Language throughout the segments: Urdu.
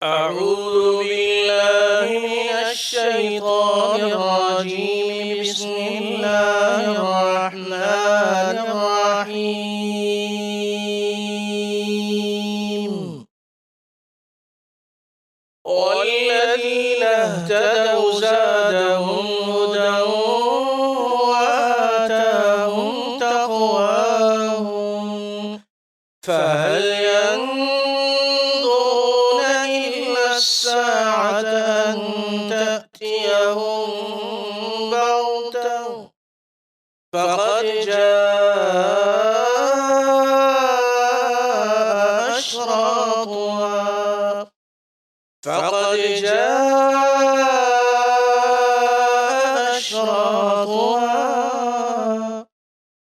أعوذ بالله من الشيطان الرجيم. بسم الله الرحمن الرحيم. والذين اهتدوا زادهم هدى وآتاهم تقواهم فهل ينظرون إلا الساعة أن تأتيهم بغتة فقد جاء أشراطها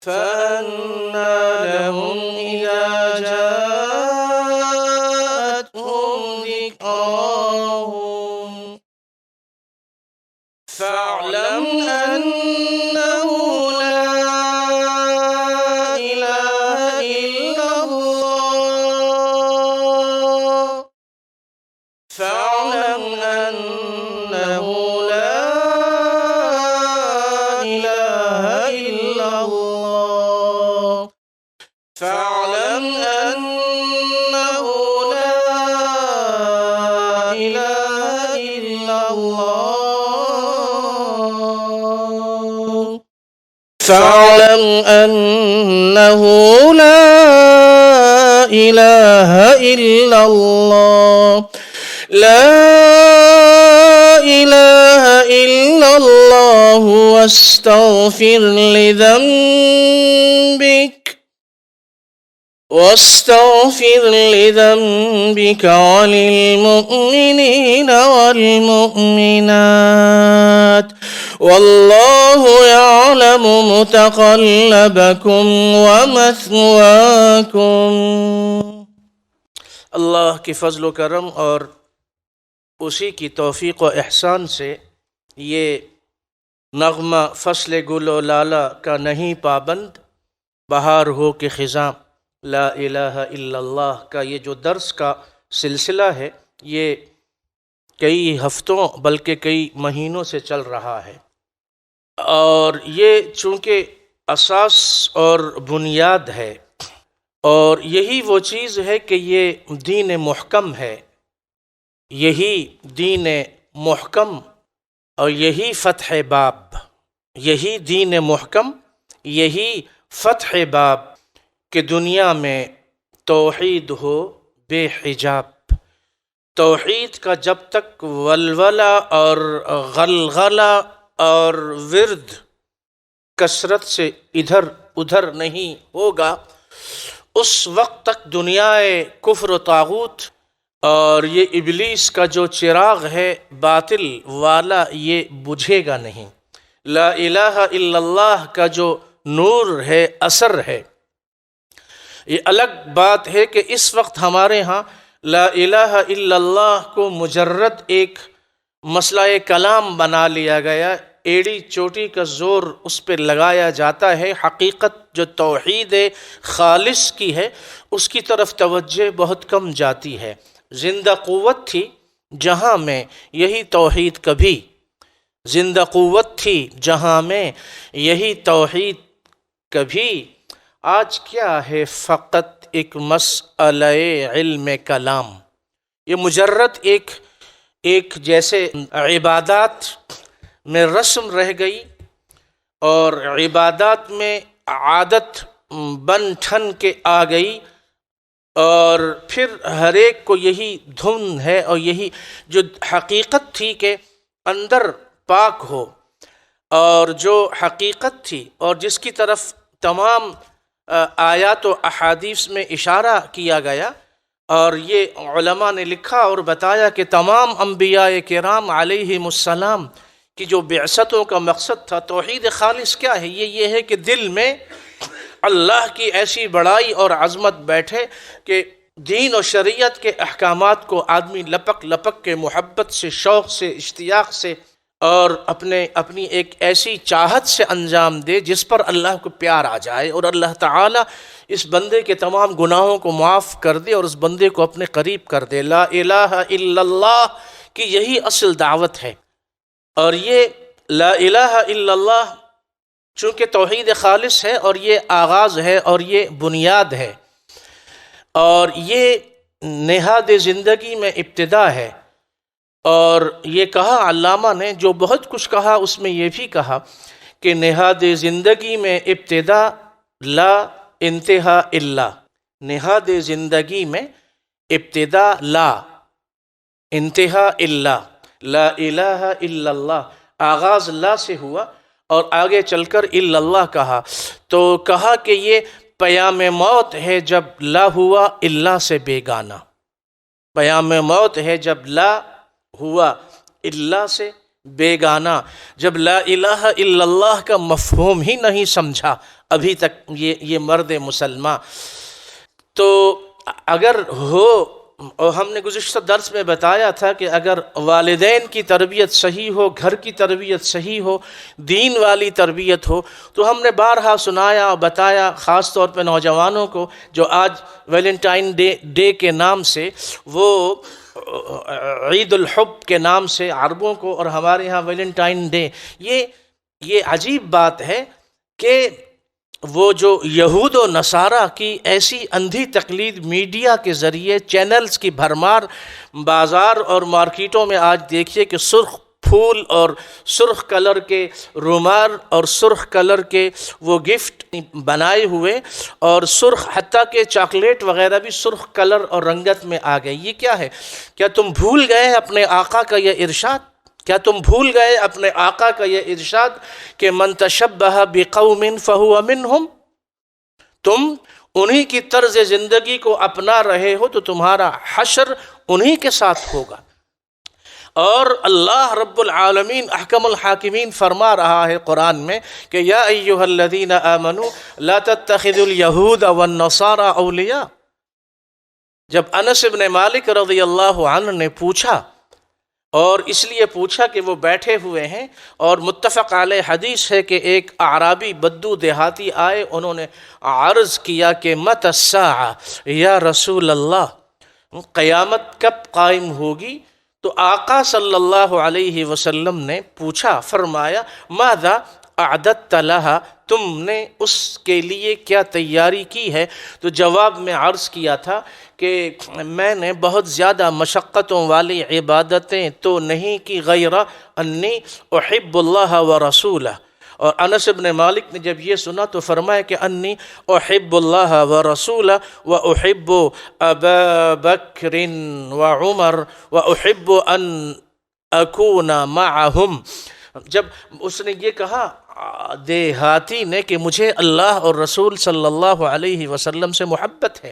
فأنى لهم إذا جاءتهم ذكراهم فاعلم أنه لا إله إلا الله فاعلم أنه لا إله إلا الله فاعلم أنه لا إله إلا الله فاعلم أنه لا إله إلا الله لا إله إلا الله واستغفر لذنبك وللمؤمنين والمؤمنات والله يعلم متقلبكم ومثواكم۔ اللہ کی فضل و کرم اور اسی کی توفیق و احسان سے یہ نغمہ فصل گل و لالہ کا نہیں پابند، بہار ہو کہ خزاں لا الہ الا اللہ کا یہ جو درس کا سلسلہ ہے، یہ کئی ہفتوں بلکہ کئی مہینوں سے چل رہا ہے، اور یہ چونکہ اساس اور بنیاد ہے، اور یہی وہ چیز ہے کہ یہ دین محکم ہے، یہی دین محکم اور یہی فتح باب، یہی دین محکم، یہی فتح باب کہ دنیا میں توحید ہو بے حجاب۔ توحید کا جب تک ولولہ اور غلغلہ اور ورد کثرت سے ادھر ادھر نہیں ہوگا، اس وقت تک دنیا کفر و طاغوت اور یہ ابلیس کا جو چراغ ہے باطل والا یہ بجھے گا نہیں۔ لا الہ الا اللہ کا جو نور ہے، اثر ہے۔ یہ الگ بات ہے کہ اس وقت ہمارے ہاں لا الہ الا اللہ کو مجرد ایک مسئلہ کلام بنا لیا گیا، ایڑی چوٹی کا زور اس پہ لگایا جاتا ہے، حقیقت جو توحید خالص کی ہے اس کی طرف توجہ بہت کم جاتی ہے۔ زندہ قوت تھی جہاں میں یہی توحید کبھی، زندہ قوت تھی جہاں میں یہی توحید کبھی، آج کیا ہے فقط ایک مسئلہ علم کلام۔ یہ مجرد ایک جیسے عبادات میں رسم رہ گئی، اور عبادات میں عادت بن ٹھن کے آ گئی، اور پھر ہر ایک کو یہی دھن ہے، اور یہی جو حقیقت تھی کہ اندر پاک ہو، اور جو حقیقت تھی اور جس کی طرف تمام آیات و احادیث میں اشارہ کیا گیا، اور یہ علماء نے لکھا اور بتایا کہ تمام انبیاء کرام علیہم السلام کی جو بعثتوں کا مقصد تھا توحید خالص کیا ہے؟ یہ ہے کہ دل میں اللہ کی ایسی بڑائی اور عظمت بیٹھے کہ دین و شریعت کے احکامات کو آدمی لپک لپک کے محبت سے، شوق سے، اشتیاق سے اور اپنی ایک ایسی چاہت سے انجام دے جس پر اللہ کو پیار آ جائے اور اللہ تعالیٰ اس بندے کے تمام گناہوں کو معاف کر دے اور اس بندے کو اپنے قریب کر دے۔ لا الہ الا اللہ کی یہی اصل دعوت ہے، اور یہ لا الہ الا اللہ چونکہ توحید خالص ہے اور یہ آغاز ہے اور یہ بنیاد ہے اور یہ نہاد زندگی میں ابتدا ہے، اور یہ کہا علامہ نے جو بہت کچھ کہا اس میں یہ بھی کہا کہ نہاد زندگی میں ابتدا لا انتہا الا، نہاد زندگی میں ابتدا لا انتہا الا، لا الہ الا اللہ، آغاز لا سے ہوا اور آگے چل کر الا اللہ کہا، تو کہا کہ یہ پیام موت ہے جب لا ہوا الا سے بیگانہ، پیام موت ہے جب لا ہوا الا سے بیگانہ، جب لا الہ الا اللہ کا مفہوم ہی نہیں سمجھا ابھی تک یہ مرد مسلمان۔ تو اگر ہو، اور ہم نے گزشتہ درس میں بتایا تھا کہ اگر والدین کی تربیت صحیح ہو، گھر کی تربیت صحیح ہو، دین والی تربیت ہو، تو ہم نے بارہا سنایا اور بتایا، خاص طور پہ نوجوانوں کو جو آج ویلنٹائن ڈے کے نام سے، وہ عید الحب کے نام سے عربوں کو، اور ہمارے ہاں ویلنٹائن ڈے، یہ عجیب بات ہے کہ وہ جو یہود و نصارہ کی ایسی اندھی تقلید میڈیا کے ذریعے، چینلز کی بھرمار بازار اور مارکیٹوں میں آج دیکھیے کہ سرخ پھول اور سرخ کلر کے رومال اور سرخ کلر کے وہ گفٹ بنائے ہوئے، اور سرخ حتیٰ کہ چاکلیٹ وغیرہ بھی سرخ کلر اور رنگت میں آ گئی۔ یہ کیا ہے؟ کیا تم بھول گئے اپنے آقا کا یہ ارشاد؟ کیا تم بھول گئے اپنے آقا کا یہ ارشاد کہ من تشبہ بقوم فہو منہم؟ تم انہی کی طرز زندگی کو اپنا رہے ہو تو تمہارا حشر انہی کے ساتھ ہوگا۔ اور اللہ رب العالمین احکم الحاکمین فرما رہا ہے قرآن میں کہ یا ایہا الذین آمنوا لا تتخذوا اليہود والنصارى اولیاء۔ جب انس بن مالک رضی اللہ عنہ نے پوچھا، اور اس لیے پوچھا کہ وہ بیٹھے ہوئے ہیں، اور متفق علیہ حدیث ہے کہ ایک اعرابی بدو دیہاتی آئے، انہوں نے عرض کیا کہ متی الساعہ یا رسول اللہ، قیامت کب قائم ہوگی؟ تو آقا صلی اللہ علیہ وسلم نے پوچھا، فرمایا ماذا اعددت لها، تم نے اس کے لیے کیا تیاری کی ہے؟ تو جواب میں عرض کیا تھا کہ میں نے بہت زیادہ مشقتوں والی عبادتیں تو نہیں کی، غیر انی احب اللہ ورسولہ۔ اور انس بن مالک نے جب یہ سنا تو فرمایا کہ انی احب اللہ ورسولہ واحب ابا بکر وعمر واحب ان اکون معہم۔ جب اس نے یہ کہا دیہاتی نے کہ مجھے اللہ اور رسول صلی اللہ علیہ وسلم سے محبت ہے،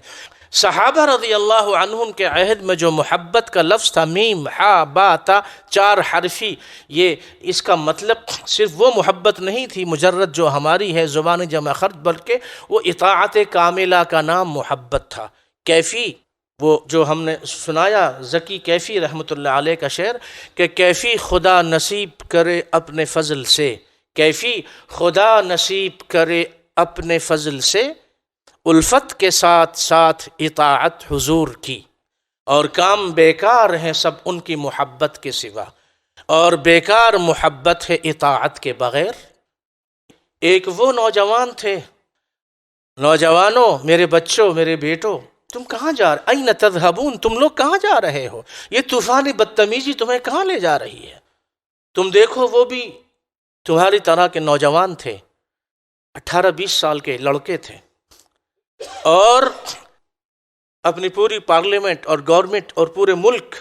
صحابہ رضی اللہ عنہم کے عہد میں جو محبت کا لفظ تھا، میم ہا با تا، چار حرفی، یہ اس کا مطلب صرف وہ محبت نہیں تھی مجرد جو ہماری ہے زبان جمع خرچ، بلکہ وہ اطاعت کاملہ کا نام محبت تھا۔ کیفی، وہ جو ہم نے سنایا ذکی کیفی رحمۃ اللہ علیہ کا شعر کہ کیفی خدا نصیب کرے اپنے فضل سے، کیفی خدا نصیب کرے اپنے فضل سے، الفت کے ساتھ ساتھ اطاعت حضور کی، اور کام بیکار ہیں سب ان کی محبت کے سوا، اور بیکار محبت ہے اطاعت کے بغیر۔ ایک وہ نوجوان تھے، نوجوانوں، میرے بچوں، میرے بیٹوں، تم کہاں جا رہے؟ این تذہبون، تم لوگ کہاں جا رہے ہو؟ یہ طوفانی بدتمیزی تمہیں کہاں لے جا رہی ہے؟ تم دیکھو وہ بھی تمہاری طرح کے نوجوان تھے، 18-20 سال کے لڑکے تھے، اور اپنی پوری پارلیمنٹ اور گورنمنٹ اور پورے ملک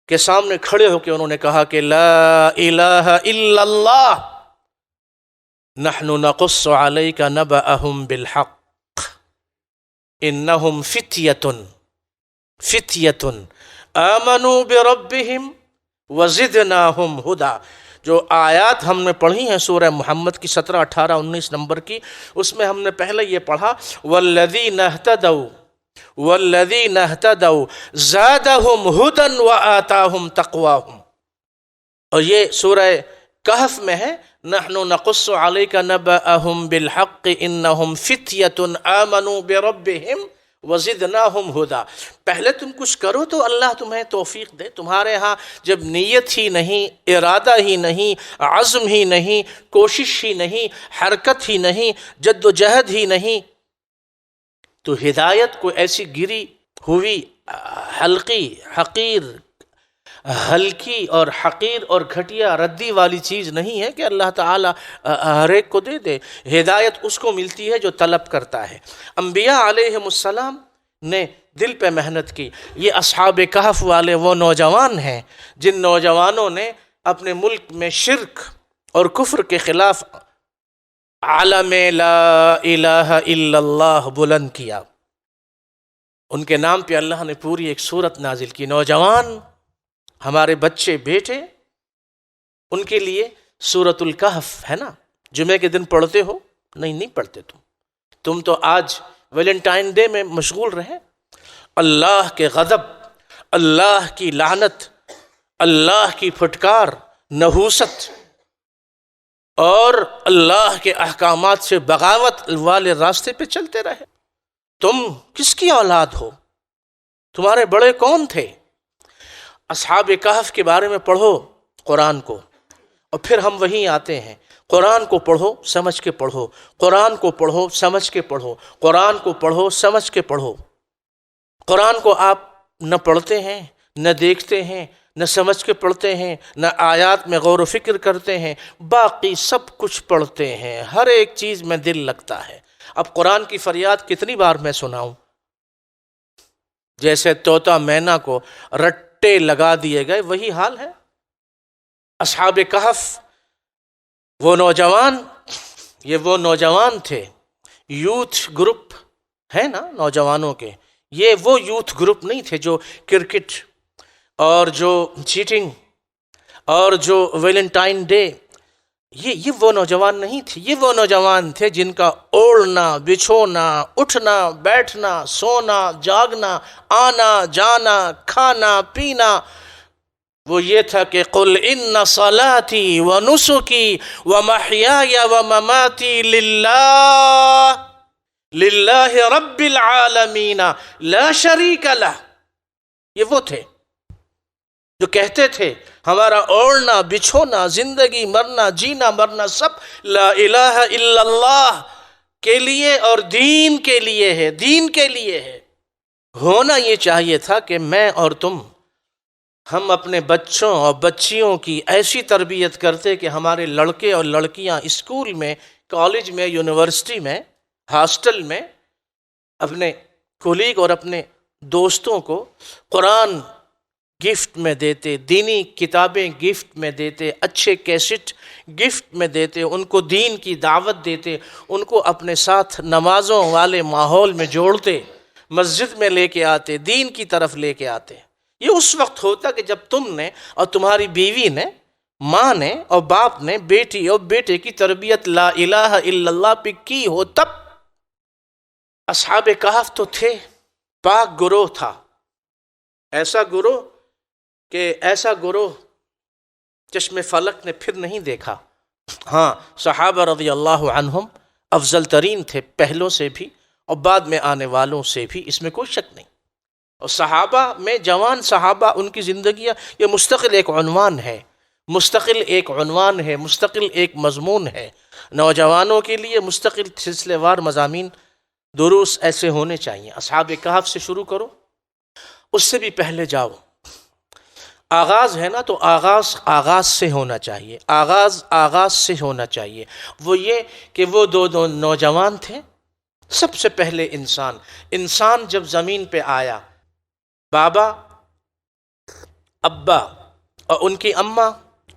کے سامنے کھڑے ہو کے انہوں نے کہا کہ لا الہ الا اللہ، نحن نقص علیک نبأہم بالحق انہم فتیۃ آمنوا بربہم وزدناہم ہدی۔ جو آیات ہم نے پڑھی ہیں سورہ محمد کی 17، 18، 19 نمبر کی، اس میں ہم نے پہلے یہ پڑھا والذین اہتدوا زادہم ہدی وآتاہم تقواہم۔ اور یہ سورہ کہف میں ہے، نحن نقص علیک نبأہم بالحق انہم فتیۃ آمنوا بربہم وزدناہم ہدا۔ پہلے تم کچھ کرو تو اللہ تمہیں توفیق دے۔ تمہارے ہاں جب نیت ہی نہیں، ارادہ ہی نہیں، عزم ہی نہیں، کوشش ہی نہیں، حرکت ہی نہیں، جد و جہد ہی نہیں، تو ہدایت کو ایسی گری ہوئی حلقی حقیر ہلکی اور حقیر اور گھٹیا ردی والی چیز نہیں ہے کہ اللہ تعالیٰ ہر ایک کو دے دے۔ ہدایت اس کو ملتی ہے جو طلب کرتا ہے۔ انبیاء علیہم السلام نے دل پہ محنت کی۔ یہ اصحاب کہف والے وہ نوجوان ہیں جن نوجوانوں نے اپنے ملک میں شرک اور کفر کے خلاف عالم لا الہ الا اللہ بلند کیا۔ ان کے نام پہ اللہ نے پوری ایک سورت نازل کی۔ نوجوان، ہمارے بچے بیٹے، ان کے لیے سورۃ الکہف ہے نا، جمعے کے دن پڑھتے ہو؟ نہیں پڑھتے تم تو آج ویلنٹائن ڈے میں مشغول رہے۔ اللہ کے غضب، اللہ کی لعنت، اللہ کی پھٹکار، نحوست اور اللہ کے احکامات سے بغاوت والے راستے پہ چلتے رہے۔ تم کس کی اولاد ہو؟ تمہارے بڑے کون تھے؟ اصحاب کہف کے بارے میں پڑھو قرآن کو، اور پھر ہم وہیں آتے ہیں۔ قرآن کو پڑھو، سمجھ کے پڑھو، قرآن کو پڑھو، سمجھ کے پڑھو، قرآن کو پڑھو، سمجھ کے پڑھو۔ قرآن کو آپ نہ پڑھتے ہیں، نہ دیکھتے ہیں، نہ سمجھ کے پڑھتے ہیں، نہ آیات میں غور و فکر کرتے ہیں، باقی سب کچھ پڑھتے ہیں، ہر ایک چیز میں دل لگتا ہے۔ اب قرآن کی فریاد کتنی بار میں سناؤں؟ جیسے طوطا مینا کو رٹے لگا دیے گئے، وہی حال ہے۔ اصحاب کہف وہ نوجوان، یہ وہ نوجوان تھے، یوتھ گروپ ہے نا نوجوانوں کے، یہ وہ یوتھ گروپ نہیں تھے جو کرکٹ اور جو چیٹنگ اور جو ویلنٹائن ڈے، یہ وہ نوجوان نہیں تھے۔ یہ وہ نوجوان تھے جن کا اوڑھنا، بچھونا، اٹھنا، بیٹھنا، سونا، جاگنا، آنا جانا، کھانا پینا وہ یہ تھا کہ قل ان صلاتی ونسکی ومحیای ومماتی للہ رب العالمین لا شریک لہ۔ یہ وہ تھے جو کہتے تھے ہمارا اوڑھنا، بچھونا، زندگی، مرنا، جینا، مرنا سب لا الہ الا اللہ کے لیے اور دین کے لیے ہے، دین کے لیے ہے۔ ہونا یہ چاہیے تھا کہ میں اور تم، ہم اپنے بچوں اور بچیوں کی ایسی تربیت کرتے کہ ہمارے لڑکے اور لڑکیاں اسکول میں، کالج میں، یونیورسٹی میں، ہاسٹل میں اپنے کولیگ اور اپنے دوستوں کو قرآن گفٹ میں دیتے، دینی کتابیں گفٹ میں دیتے، اچھے کیسٹ گفٹ میں دیتے، ان کو دین کی دعوت دیتے، ان کو اپنے ساتھ نمازوں والے ماحول میں جوڑتے، مسجد میں لے کے آتے، دین کی طرف لے کے آتے۔ یہ اس وقت ہوتا کہ جب تم نے اور تمہاری بیوی نے، ماں نے اور باپ نے بیٹی اور بیٹے کی تربیت لا الہ الا اللہ پہ کی ہو تب۔ اصحاب کہف تو تھے، پاک گروہ تھا، ایسا گروہ چشم فلک نے پھر نہیں دیکھا۔ ہاں، صحابہ رضی اللہ عنہم افضل ترین تھے، پہلوں سے بھی اور بعد میں آنے والوں سے بھی، اس میں کوئی شک نہیں۔ اور صحابہ میں جوان صحابہ، ان کی زندگیاں یہ مستقل ایک عنوان ہے، مستقل ایک مضمون ہے۔ نوجوانوں کے لیے مستقل سلسلے وار مضامین، دروس ایسے ہونے چاہیے۔ اصحاب کہف سے شروع کرو، اس سے بھی پہلے جاؤ۔ آغاز ہے نا تو آغاز سے ہونا چاہیے، آغاز سے ہونا چاہیے۔ وہ یہ کہ وہ دو نوجوان تھے۔ سب سے پہلے انسان جب زمین پہ آیا، بابا، ابا اور ان کی اماں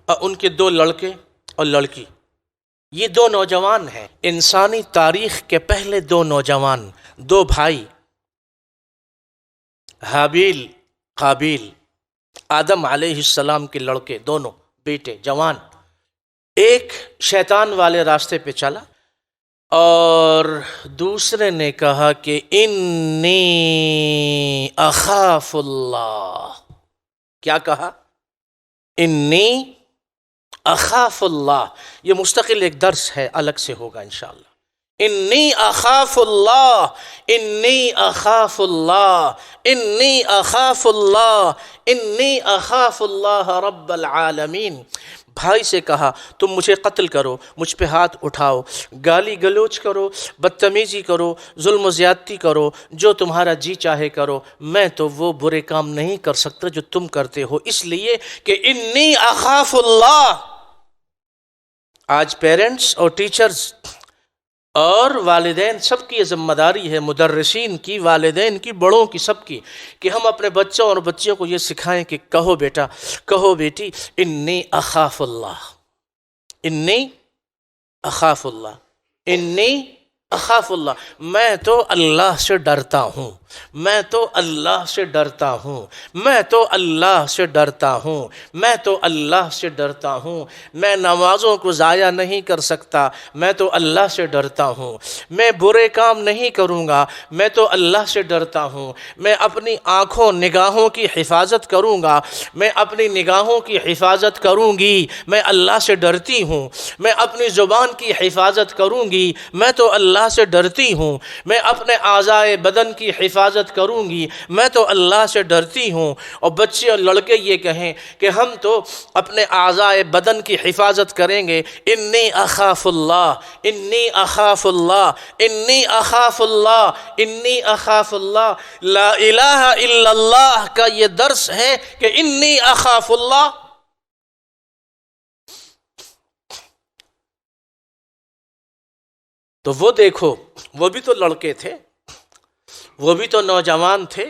اور ان کے 2 لڑکے اور لڑکی، یہ 2 نوجوان ہیں، انسانی تاریخ کے پہلے 2 نوجوان، 2 بھائی، حابیل قابیل، آدم علیہ السلام کے لڑکے، دونوں بیٹے جوان۔ ایک شیطان والے راستے پہ چلا اور دوسرے نے کہا کہ انی اخاف اللہ۔ کیا کہا؟ انی اخاف اللہ، یہ مستقل ایک درس ہے، الگ سے ہوگا انشاءاللہ۔ انی اخاف اللہ، انی اخاف اللہ، انی اخاف اللہ، انی اخاف اللہ رب العالمین۔ بھائی سے کہا تم مجھے قتل کرو، مجھ پہ ہاتھ اٹھاؤ، گالی گلوچ کرو، بدتمیزی کرو، ظلم و زیادتی کرو، جو تمہارا جی چاہے کرو، میں تو وہ برے کام نہیں کر سکتا جو تم کرتے ہو، اس لیے کہ انی اخاف اللہ۔ آج پیرنٹس اور ٹیچرز اور والدین سب کی یہ ذمہ داری ہے، مدرسین کی، والدین کی، بڑوں کی، سب کی، کہ ہم اپنے بچوں اور بچیوں کو یہ سکھائیں کہ کہو بیٹا، کہو بیٹی، انی اخاف اللہ، انی اخاف اللہ، انی اخاف اللہ، میں تو اللہ سے ڈرتا ہوں، میں تو اللہ سے ڈرتا ہوں، میں تو اللہ سے ڈرتا ہوں، میں تو اللہ سے ڈرتا ہوں، میں نمازوں کو ضائع نہیں کر سکتا، میں تو اللہ سے ڈرتا ہوں، میں برے کام نہیں کروں گا، میں تو اللہ سے ڈرتا ہوں، میں اپنی آنکھوں نگاہوں کی حفاظت کروں گا، میں اپنی نگاہوں کی حفاظت کروں گی، میں اللہ سے ڈرتی ہوں، میں اپنی زبان کی حفاظت کروں گی، میں تو اللہ سے ڈرتی ہوں، میں اپنے اعضائے بدن کی حفاظت کروں گی، میں تو اللہ سے ڈرتی ہوں۔ اور بچے اور لڑکے یہ کہیں کہ ہم تو اپنے اعضائے بدن کی حفاظت کریں گے، انی اخاف اللہ، انی اخاف اللہ، انی اخاف اللہ، انی اخاف اللہ۔ لا الہ الا اللہ کا یہ درس ہے کہ انی اخاف اللہ۔ تو وہ دیکھو، وہ بھی تو لڑکے تھے، وہ بھی تو نوجوان تھے،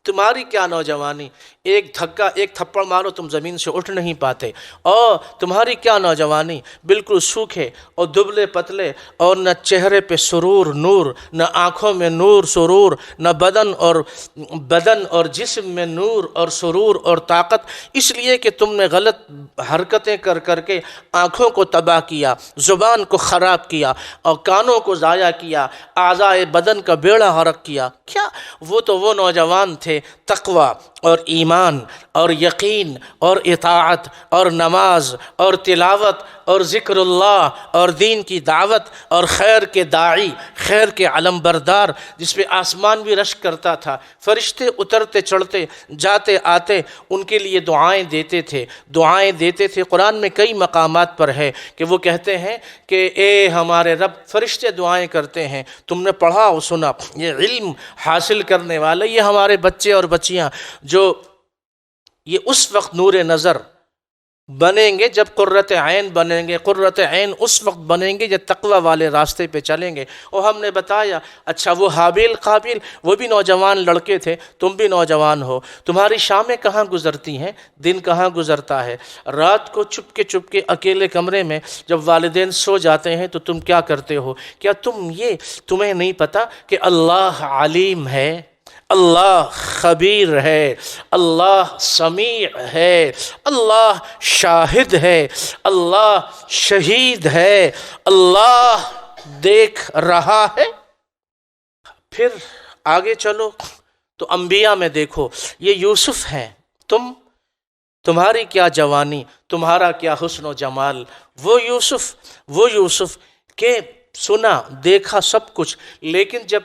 تمہاری کیا نوجوانی، ایک دھکا، ایک تھپڑ مارو تم زمین سے اٹھ نہیں پاتے، اور تمہاری کیا نوجوانی، بالکل سوکھے اور دبلے پتلے، اور نہ چہرے پہ سرور نور، نہ آنکھوں میں نور سرور، نہ بدن اور جسم میں نور اور سرور اور طاقت، اس لیے کہ تم نے غلط حرکتیں کر کر کے آنکھوں کو تباہ کیا، زبان کو خراب کیا، اور کانوں کو ضائع کیا، اعضائے بدن کا بیڑا غرق کیا۔ کیا وہ تو وہ نوجوان تھے، تقوی اور ایمان اور یقین اور اطاعت اور نماز اور تلاوت اور ذکر اللہ اور دین کی دعوت اور خیر کے داعی، خیر کے علم بردار، جس پہ آسمان بھی رشک کرتا تھا، فرشتے اترتے چڑھتے جاتے آتے ان کے لیے دعائیں دیتے تھے۔ قرآن میں کئی مقامات پر ہے کہ وہ کہتے ہیں کہ اے ہمارے رب، فرشتے دعائیں کرتے ہیں، تم نے پڑھا اور سنا، یہ علم حاصل کرنے والے، یہ ہمارے بچے اور بچیاں جو یہ اس وقت نور نظر بنیں گے جب قرۃ عین بنیں گے، قرۃ عین اس وقت بنیں گے جب تقوی والے راستے پہ چلیں گے۔ اور ہم نے بتایا، اچھا وہ حابیل قابیل، وہ بھی نوجوان لڑکے تھے، تم بھی نوجوان ہو، تمہاری شامیں کہاں گزرتی ہیں، دن کہاں گزرتا ہے؟ رات کو چپ کے اکیلے کمرے میں جب والدین سو جاتے ہیں تو تم کیا کرتے ہو؟ کیا تمہیں نہیں پتا کہ اللہ علیم ہے، اللہ خبیر ہے، اللہ سمیع ہے، اللہ شاہد ہے، اللہ شہید ہے، اللہ دیکھ رہا ہے؟ پھر آگے چلو تو انبیاء میں دیکھو، یہ یوسف ہیں، تمہاری کیا جوانی، تمہارا کیا حسن و جمال، وہ یوسف کہ سنا دیکھا سب کچھ، لیکن جب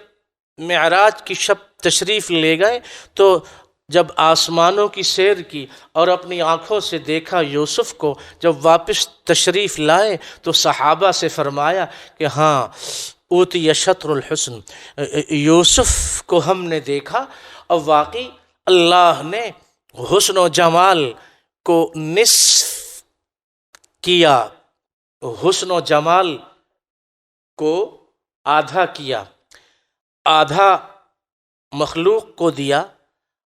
معراج کی شب تشریف لے گئے تو جب آسمانوں کی سیر کی اور اپنی آنکھوں سے دیکھا یوسف کو، جب واپس تشریف لائے تو صحابہ سے فرمایا کہ ہاں اوتی شطر الحسن، یوسف کو ہم نے دیکھا اور واقعی اللہ نے حسن و جمال کو نصف کیا، حسن و جمال کو آدھا کیا، آدھا مخلوق کو دیا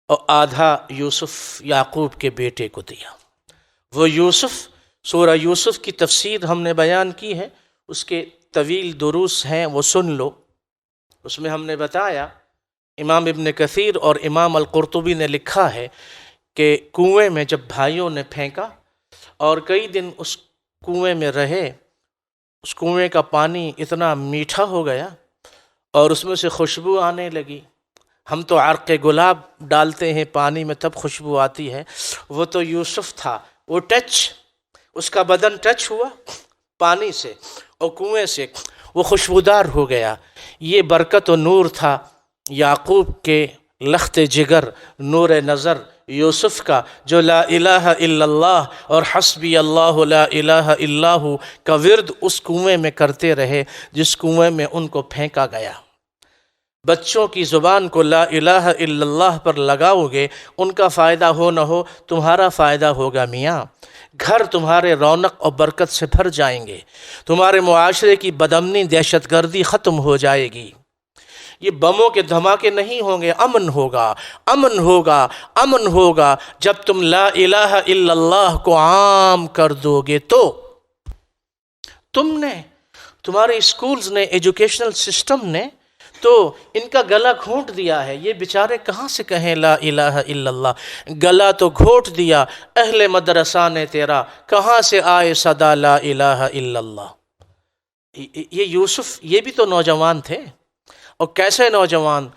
اور آدھا یوسف یعقوب کے بیٹے کو دیا۔ وہ یوسف، سورہ یوسف کی تفسیر ہم نے بیان کی ہے، اس کے طویل دروس ہیں، وہ سن لو۔ اس میں ہم نے بتایا، امام ابن کثیر اور امام القرطبی نے لکھا ہے کہ کنویں میں جب بھائیوں نے پھینکا اور کئی دن اس کنویں میں رہے، اس کنویں کا پانی اتنا میٹھا ہو گیا اور اس میں سے خوشبو آنے لگی۔ ہم تو عرق گلاب ڈالتے ہیں پانی میں تب خوشبو آتی ہے، وہ تو یوسف تھا، وہ ٹچ اس کا بدن ٹچ ہوا پانی سے اور کنویں سے، وہ خوشبودار ہو گیا۔ یہ برکت و نور تھا یعقوب کے لخت جگر، نور نظر یوسف کا، جو لا الہ الا اللہ اور حسبی اللہ لا الہ الا ہو کا ورد اس کنویں میں کرتے رہے جس کنویں میں ان کو پھینکا گیا۔ بچوں کی زبان کو لا الہ الا اللہ پر لگاؤ گے، ان کا فائدہ ہو نہ ہو تمہارا فائدہ ہوگا میاں۔ گھر تمہارے رونق اور برکت سے بھر جائیں گے، تمہارے معاشرے کی بدامنی دہشت گردی ختم ہو جائے گی، یہ بموں کے دھماکے نہیں ہوں گے، امن ہوگا، امن ہوگا، امن ہوگا جب تم لا الہ الا اللہ کو عام کر دو گے۔ تو تم نے، تمہارے اسکولز نے، ایجوکیشنل سسٹم نے تو ان کا گلا گھونٹ دیا ہے، یہ بیچارے کہاں سے کہیں لا الہ الا اللہ؟ گلا تو گھونٹ دیا اہل مدرسہ نے تیرا، کہاں سے آئے صدا لا الہ الا اللہ؟ یہ یوسف یہ بھی تو نوجوان تھے، اور کیسے نوجوان؟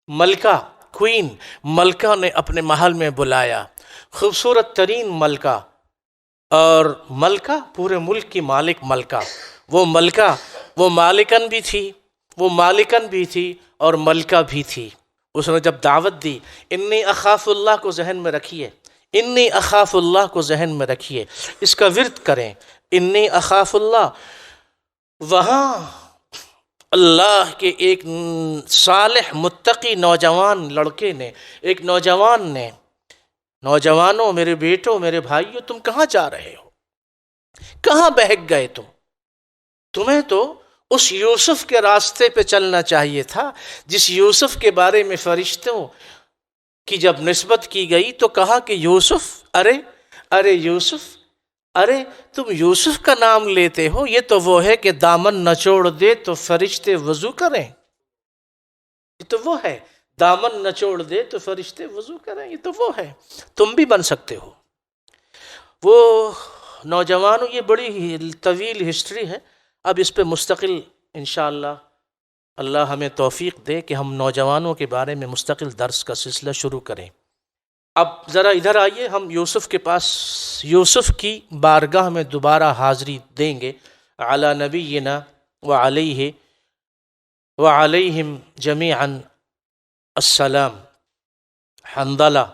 ملکہ، کوئین ملکہ نے اپنے محل میں بلایا، خوبصورت ترین ملکہ، اور ملکہ پورے ملک کی مالک ملکہ، وہ ملکہ وہ مالکن بھی تھی، وہ مالکن بھی تھی اور ملکہ بھی تھی۔ اس نے جب دعوت دی، انی اخاف اللہ کو ذہن میں رکھیے، انی اخاف اللہ کو ذہن میں رکھیے، اس کا ورد کریں، انی اخاف اللہ۔ وہاں اللہ کے ایک صالح متقی نوجوان لڑکے نے، ایک نوجوان نے، نوجوانوں، میرے بیٹوں، میرے بھائیوں، تم کہاں جا رہے ہو؟ کہاں بہک گئے تم؟ تمہیں تو اس یوسف کے راستے پہ چلنا چاہیے تھا جس یوسف کے بارے میں فرشتوں کی جب نسبت کی گئی تو کہا کہ یوسف، ارے یوسف، ارے تم یوسف کا نام لیتے ہو، یہ تو وہ ہے کہ دامن نچوڑ دے تو فرشتے وضو کریں، یہ تو وہ ہے، دامن نچوڑ دے تو فرشتے وضو کریں، یہ تو وہ ہے، تم بھی بن سکتے ہو۔ وہ نوجوانوں، یہ بڑی طویل ہسٹری ہے، اب اس پہ مستقل انشاءاللہ اللہ ہمیں توفیق دے کہ ہم نوجوانوں کے بارے میں مستقل درس کا سلسلہ شروع کریں۔ اب ذرا ادھر آئیے، ہم یوسف کے پاس، یوسف کی بارگاہ میں دوبارہ حاضری دیں گے۔ علی نبینا وعلیہ وعلیہم جمیعا السلام۔ حنظلہ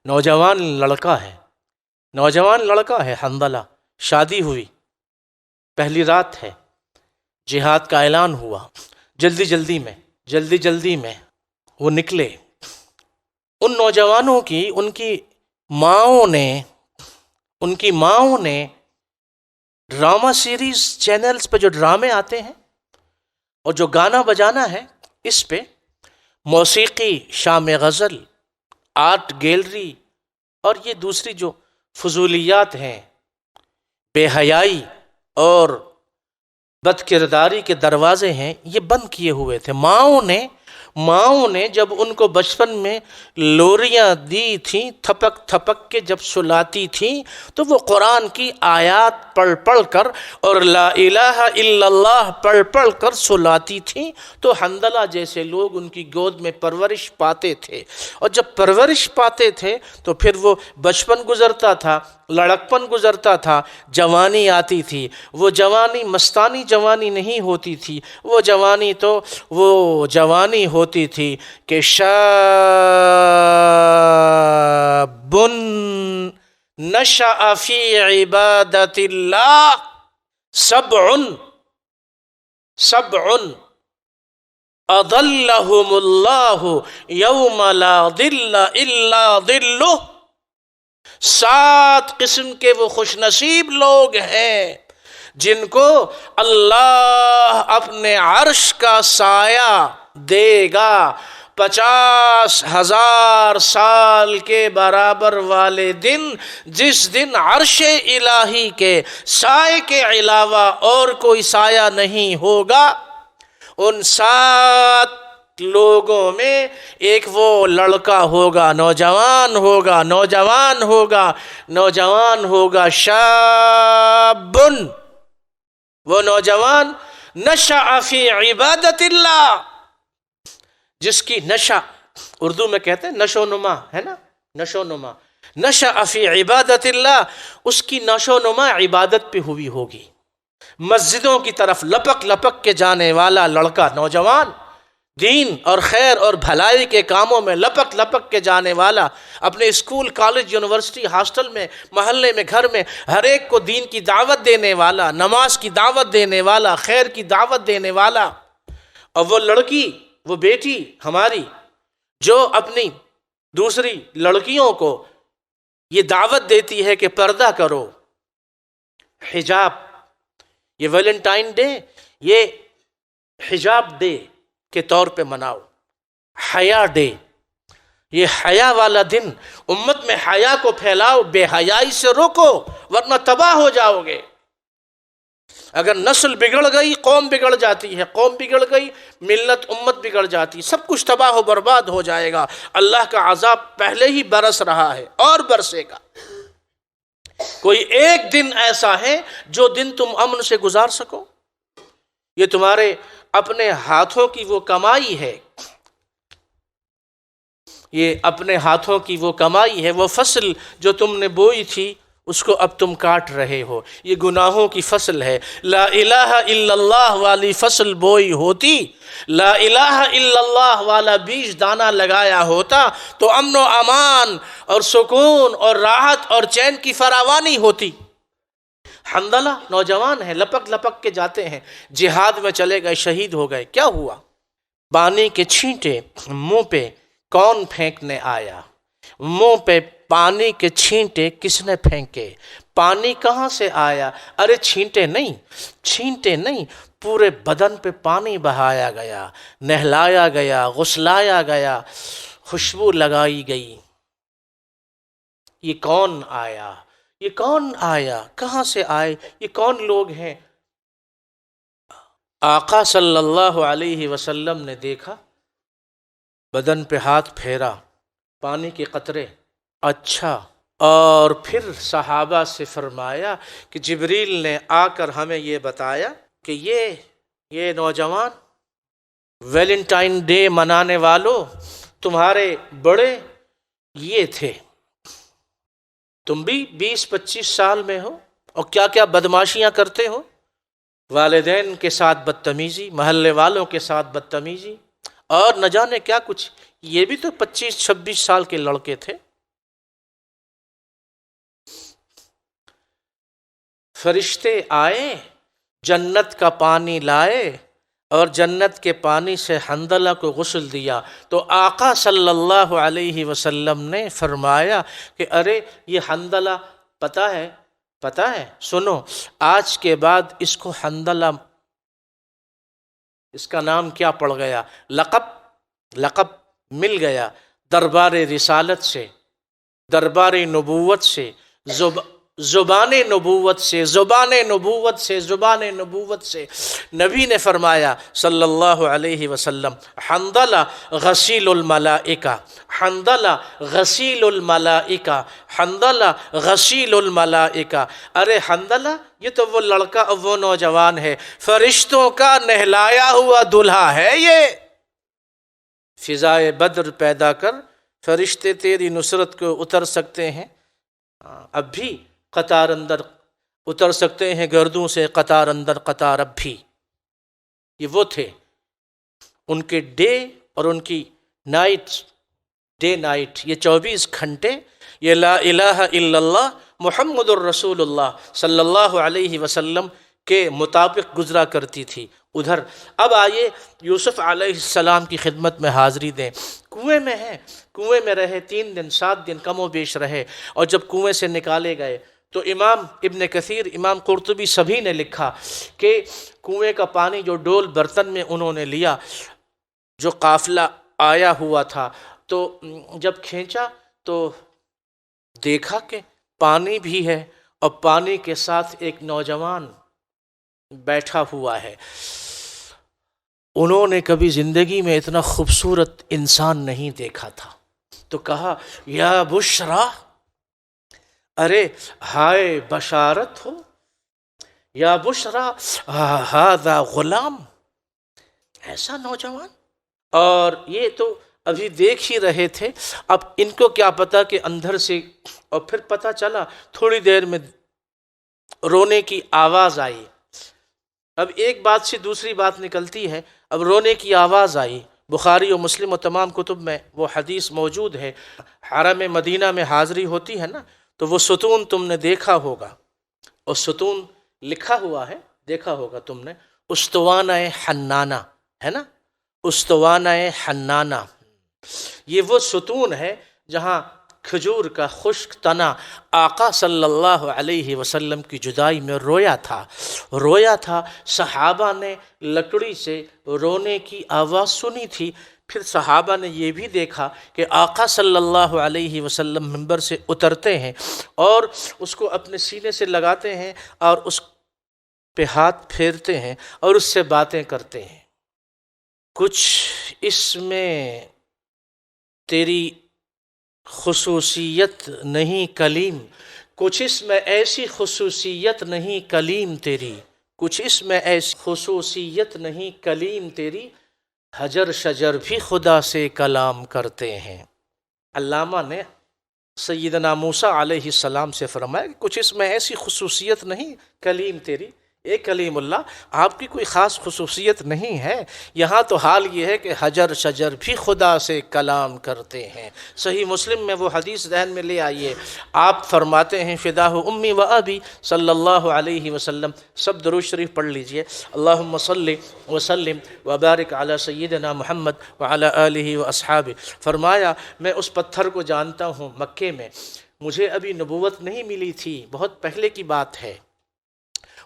نوجوان لڑکا ہے، نوجوان لڑکا ہے حنظلہ، شادی ہوئی، پہلی رات ہے، جہاد کا اعلان ہوا، جلدی جلدی میں وہ نکلے۔ ان نوجوانوں کی، ان کی ماؤں نے ڈرامہ سیریز چینلز پہ جو ڈرامے آتے ہیں اور جو گانا بجانا ہے، اس پہ موسیقی، شام غزل، آرٹ گیلری اور یہ دوسری جو فضولیات ہیں، بے حیائی اور بد کرداری کے دروازے ہیں، یہ بند کیے ہوئے تھے۔ ماؤں نے جب ان کو بچپن میں لوریاں دی تھیں، تھپک تھپک کے جب سلاتی تھیں، تو وہ قرآن کی آیات پڑھ کر اور لا الہ الا اللہ پڑھ کر سلاتی تھیں، تو حنظلہ جیسے لوگ ان کی گود میں پرورش پاتے تھے، اور جب پرورش پاتے تھے تو پھر وہ بچپن گزرتا تھا، لڑکپن گزرتا تھا، جوانی آتی تھی۔ وہ جوانی مستانی جوانی نہیں ہوتی تھی، وہ جوانی تو وہ جوانی ہوتی تھی کہ شاب نشأ فی عبادت اللہ سبع اضلهم اللہ یوم لا ظل الا ظلہ۔ 7 قسم کے وہ خوش نصیب لوگ ہیں جن کو اللہ اپنے عرش کا سایہ دے گا، 50,000 سال کے برابر والے دن، جس دن عرش الہی کے سائے کے علاوہ اور کوئی سایہ نہیں ہوگا۔ ان 7 لوگوں میں ایک وہ لڑکا ہوگا، نوجوان ہوگا شاب، وہ نوجوان نشأ فی عبادت اللہ، جس کی نشہ اردو میں کہتے ہیں نشو نما، ہے نا، نشو نما، نشأ فی عبادت اللہ، اس کی نشو نما عبادت پہ ہوئی ہوگی، مسجدوں کی طرف لپک لپک کے جانے والا لڑکا نوجوان، دین اور خیر اور بھلائی کے کاموں میں لپک لپک کے جانے والا، اپنے اسکول کالج یونیورسٹی ہاسٹل میں محلے میں گھر میں ہر ایک کو دین کی دعوت دینے والا، نماز کی دعوت دینے والا، خیر کی دعوت دینے والا، اور وہ لڑکی، وہ بیٹی ہماری جو اپنی دوسری لڑکیوں کو یہ دعوت دیتی ہے کہ پردہ کرو، حجاب، یہ ویلنٹائن ڈے یہ حجاب ڈے کے طور پہ مناؤ، حیا ڈے، یہ حیا والا دن، امت میں حیا کو پھیلاؤ، بے حیائی سے روکو ورنہ تباہ ہو جاؤ گے۔ اگر نسل بگڑ گئی قوم بگڑ جاتی ہے، قوم بگڑ گئی ملت امت بگڑ جاتی، سب کچھ تباہ و برباد ہو جائے گا۔ اللہ کا عذاب پہلے ہی برس رہا ہے اور برسے گا۔ کوئی ایک دن ایسا ہے جو دن تم امن سے گزار سکو؟ یہ تمہارے اپنے ہاتھوں کی وہ کمائی ہے، یہ اپنے ہاتھوں کی وہ کمائی ہے، وہ فصل جو تم نے بوئی تھی اس کو اب تم کاٹ رہے ہو، یہ گناہوں کی فصل ہے۔ لا الہ الا اللہ والی فصل بوئی ہوتی، لا الہ الا اللہ والا بیج دانہ لگایا ہوتا تو امن و امان اور سکون اور راحت اور چین کی فراوانی ہوتی۔ حنظلہ نوجوان ہے، لپک لپک کے جاتے ہیں، جہاد میں چلے گئے، شہید ہو گئے، کیا ہوا؟ پانی کے چھینٹے منہ پہ کون پھینکنے آیا؟ منہ پہ پانی کے چھینٹے کس نے پھینکے؟ پانی کہاں سے آیا؟ ارے چھینٹے نہیں، پورے بدن پہ پانی بہایا گیا، نہلایا گیا، غسلایا گیا، خوشبو لگائی گئی۔ یہ کون آیا؟ یہ کون آیا؟ کہاں سے آئے؟ یہ کون لوگ ہیں؟ آقا صلی اللہ علیہ وسلم نے دیکھا، بدن پہ ہاتھ پھیرا، پانی کے قطرے، اچھا، اور پھر صحابہ سے فرمایا کہ جبریل نے آ کر ہمیں یہ بتایا کہ یہ نوجوان ویلنٹائن ڈے منانے والوں، تمہارے بڑے یہ تھے، تم بھی 20-25 سال میں ہو اور کیا کیا بدماشیاں کرتے ہو، والدین کے ساتھ بدتمیزی، محلے والوں کے ساتھ بدتمیزی، اور نہ جانے کیا کچھ۔ یہ بھی تو 25-26 سال کے لڑکے تھے۔ فرشتے آئے، جنت کا پانی لائے اور جنت کے پانی سے حنظلہ کو غسل دیا، تو آقا صلی اللہ علیہ وسلم نے فرمایا کہ ارے یہ حنظلہ پتہ ہے، سنو، آج کے بعد اس کو حنظلہ، اس کا نام کیا پڑ گیا؟ لقب مل گیا دربار رسالت سے، دربار نبوت سے، زبان نبوت سے نبی نے فرمایا صلی اللہ علیہ وسلم، حنظلہ غسیل الملائکہ، حنظلہ غسیل الملائکہ، حنظلہ غسیل الملائکہ۔ ارے حنظلہ یہ تو وہ لڑکا اور وہ نوجوان ہے، فرشتوں کا نہلایا ہوا دلہا ہے۔ یہ فضائے بدر پیدا کر، فرشتے تیری نصرت کو اتر سکتے ہیں، اب بھی قطار اندر اتر سکتے ہیں، گردوں سے قطار اندر قطار اب بھی۔ یہ وہ تھے، ان کے ڈے اور ان کی نائٹ، ڈے نائٹ، یہ 24 گھنٹے یہ لا الہ الا اللہ محمد الرسول اللہ صلی اللہ علیہ وسلم کے مطابق گزرا کرتی تھی۔ ادھر اب آئیے یوسف علیہ السلام کی خدمت میں حاضری دیں۔ کنویں میں ہیں، کنویں میں رہے 3 دن 7 دن کم و بیش رہے، اور جب کنویں سے نکالے گئے تو امام ابن کثیر، امام قرطبی سبھی نے لکھا کہ کنویں کا پانی جو ڈول برتن میں انہوں نے لیا، جو قافلہ آیا ہوا تھا، تو جب کھینچا تو دیکھا کہ پانی بھی ہے اور پانی کے ساتھ ایک نوجوان بیٹھا ہوا ہے۔ انہوں نے کبھی زندگی میں اتنا خوبصورت انسان نہیں دیکھا تھا، تو کہا یا بشرا، ارے ہائے بشارت ہو، یا بشرا ھذا غلام، ایسا نوجوان، اور یہ تو ابھی دیکھ ہی رہے تھے، اب ان کو کیا پتا کہ اندر سے، اور پھر پتہ چلا تھوڑی دیر میں رونے کی آواز آئی۔ اب ایک بات سے دوسری بات نکلتی ہے، اب رونے کی آواز آئی۔ بخاری و مسلم و تمام کتب میں وہ حدیث موجود ہے، حرم مدینہ میں حاضری ہوتی ہے نا، تو وہ ستون تم نے دیکھا ہوگا، اور ستون لکھا ہوا ہے، دیکھا ہوگا تم نے، استوانہ حنانہ ہے نا، استوانہ حنانہ، یہ وہ ستون ہے جہاں کھجور کا خشک تنا آقا صلی اللہ علیہ وسلم کی جدائی میں رویا تھا۔ صحابہ نے لکڑی سے رونے کی آواز سنی تھی، پھر صحابہ نے یہ بھی دیکھا کہ آقا صلی اللہ علیہ وسلم منبر سے اترتے ہیں اور اس کو اپنے سینے سے لگاتے ہیں اور اس پہ ہاتھ پھیرتے ہیں اور اس سے باتیں کرتے ہیں۔ کچھ اس میں تیری خصوصیت نہیں کلیم، کچھ اس میں ایسی خصوصیت نہیں کلیم تیری، کچھ اس میں ایسی خصوصیت نہیں کلیم تیری، حجر شجر بھی خدا سے کلام کرتے ہیں۔ علامہ نے سیدنا موسیٰ علیہ السلام سے فرمایا کہ کچھ اس میں ایسی خصوصیت نہیں کلیم تیری، اے کلیم اللہ، آپ کی کوئی خاص خصوصیت نہیں ہے، یہاں تو حال یہ ہے کہ حجر شجر بھی خدا سے کلام کرتے ہیں۔ صحیح مسلم میں وہ حدیث ذہن میں لے آئیے، آپ فرماتے ہیں فداہ امی و ابی صلی اللہ علیہ وسلم، سب درود شریف پڑھ لیجئے، اللہم صلی وسلم وبارک علی سیدنا محمد وعلی آلہ و اصحابہ۔ فرمایا میں اس پتھر کو جانتا ہوں، مکے میں مجھے ابھی نبوت نہیں ملی تھی، بہت پہلے کی بات ہے،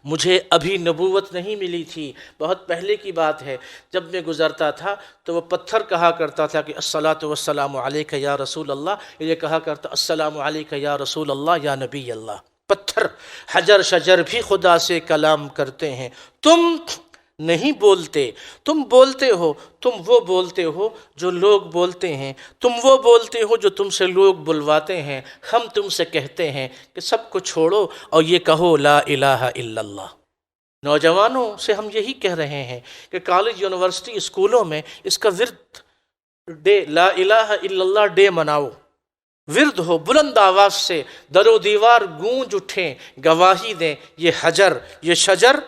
مجھے ابھی نبوت نہیں ملی تھی، بہت پہلے کی بات ہے، جب میں گزرتا تھا تو وہ پتھر کہا کرتا تھا کہ الصلاۃ والسلام علیک یا رسول اللہ، یہ کہا کرتا السلام علیک یا رسول اللہ یا نبی اللہ۔ پتھر حجر شجر بھی خدا سے کلام کرتے ہیں، تم نہیں بولتے، تم بولتے ہو، تم وہ بولتے ہو جو لوگ بولتے ہیں، تم وہ بولتے ہو جو تم سے لوگ بلواتے ہیں، ہم تم سے کہتے ہیں کہ سب کو چھوڑو اور یہ کہو لا الہ الا اللہ۔ نوجوانوں سے ہم یہی کہہ رہے ہیں کہ کالج یونیورسٹی اسکولوں میں اس کا ورد ڈے، لا الہ الا اللہ ڈے مناؤ، ورد ہو، بلند آواز سے در و دیوار گونج اٹھیں، گواہی دیں، یہ حجر، یہ شجر،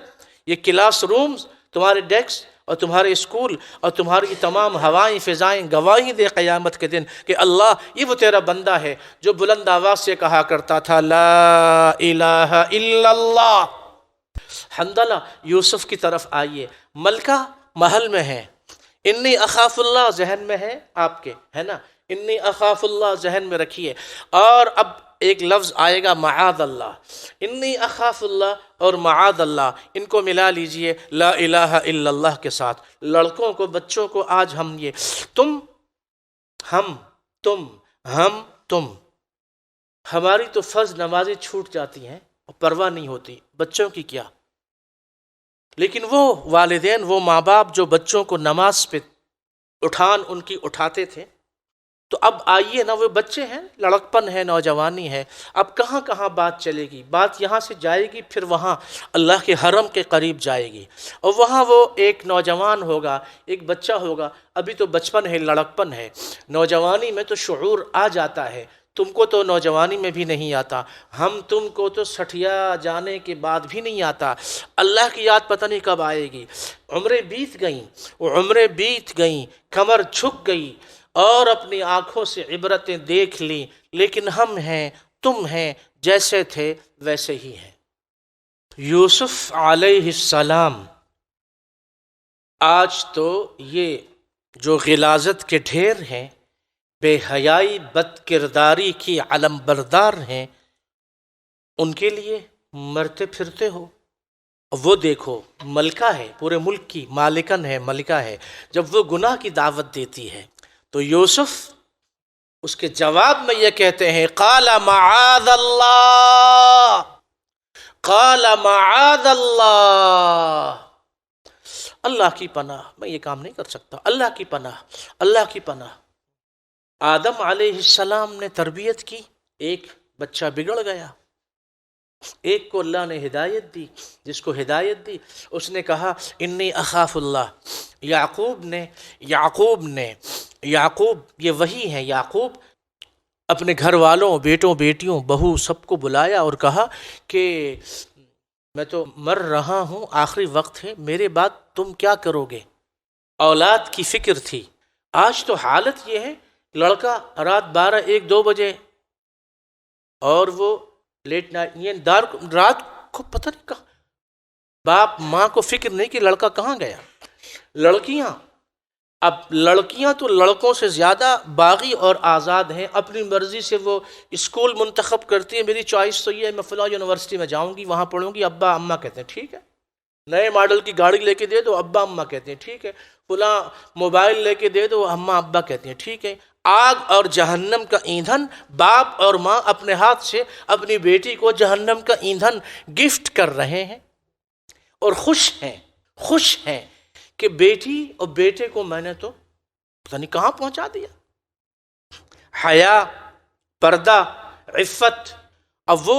یہ کلاس رومز، تمہارے ڈیسک اور تمہارے اسکول اور تمہاری تمام ہوائیں فضائیں گواہی دے قیامت کے دن کہ اللہ یہ وہ تیرا بندہ ہے جو بلند آواز سے کہا کرتا تھا لا الہ الا اللہ۔ حنظلہ یوسف کی طرف آئیے، ملکہ محل میں ہے، انی اخاف اللہ ذہن میں ہے آپ کے، ہے نا، انی اخاف اللہ ذہن میں رکھیے، اور اب ایک لفظ آئے گا معاذ اللہ، انی اخاف اللہ اور معاذ اللہ، ان کو ملا لیجئے لا الہ الا اللہ کے ساتھ۔ لڑکوں کو، بچوں کو آج ہم یہ تم، ہم، تم، ہم، تم، ہماری تو فرض نمازیں چھوٹ جاتی ہیں اور پرواہ نہیں ہوتی، بچوں کی کیا؟ لیکن وہ والدین، وہ ماں باپ جو بچوں کو نماز پہ ان کی اٹھاتے تھے، تو اب آئیے نا، وہ بچے ہیں، لڑکپن ہے، نوجوانی ہے، اب کہاں کہاں بات چلے گی، بات یہاں سے جائے گی، پھر وہاں اللہ کے حرم کے قریب جائے گی، اور وہاں وہ ایک نوجوان ہوگا، ایک بچہ ہوگا، ابھی تو بچپن ہے، لڑکپن ہے، نوجوانی میں تو شعور آ جاتا ہے، تم کو تو نوجوانی میں بھی نہیں آتا، ہم تم کو تو سٹھیا جانے کے بعد بھی نہیں آتا، اللہ کی یاد پتہ نہیں کب آئے گی، عمریں بیت گئیں، وہ عمریں بیت گئیں، کمر جھک گئی اور اپنی آنکھوں سے عبرتیں دیکھ لیں، لیکن ہم ہیں، تم ہیں، جیسے تھے ویسے ہی ہیں۔ یوسف علیہ السلام آج تو یہ جو غلاظت کے ڈھیر ہیں، بے حیائی بد کرداری کی علم بردار ہیں، ان کے لیے مرتے پھرتے ہو۔ وہ دیکھو، ملکہ ہے، پورے ملک کی مالکن ہے، ملکہ ہے، جب وہ گناہ کی دعوت دیتی ہے تو یوسف اس کے جواب میں یہ کہتے ہیں قال معاذ اللہ، قال معاذ اللہ، اللہ کی پناہ، میں یہ کام نہیں کر سکتا، اللہ کی پناہ، اللہ کی پناہ۔ آدم علیہ السلام نے تربیت کی، ایک بچہ بگڑ گیا، ایک کو اللہ نے ہدایت دی، جس کو ہدایت دی اس نے کہا انی اخاف اللہ۔ یعقوب نے یعقوب یہ وہی ہیں، یعقوب اپنے گھر والوں، بیٹوں بیٹیوں، بہو سب کو بلایا اور کہا کہ میں تو مر رہا ہوں، آخری وقت ہے، میرے بعد تم کیا کرو گے؟ اولاد کی فکر تھی۔ آج تو حالت یہ ہے، لڑکا رات 12 1 2 بجے اور وہ لیٹ نائٹ، یہ رات کو پتہ نہیں کہاں، باپ ماں کو فکر نہیں کہ لڑکا کہاں گیا۔ لڑکیاں، اب لڑکیاں تو لڑکوں سے زیادہ باغی اور آزاد ہیں، اپنی مرضی سے وہ اسکول منتخب کرتی ہیں، میری چوائس تو یہ ہے میں فلاں یونیورسٹی میں جاؤں گی، وہاں پڑھوں گی، ابا اماں کہتے ہیں ٹھیک ہے، نئے ماڈل کی گاڑی لے کے دے دو، ابا اماں کہتے ہیں ٹھیک ہے، فلاں موبائل لے کے دے دو، اماں ابا کہتے ہیں ٹھیک ہے۔ آگ اور جہنم کا ایندھن باپ اور ماں اپنے ہاتھ سے اپنی بیٹی کو جہنم کا ایندھن گفٹ کر رہے ہیں، اور خوش ہیں کہ بیٹی اور بیٹے کو میں نے تو پتہ نہیں کہاں پہنچا دیا۔ حیا، پردہ، عفت۔ اب وہ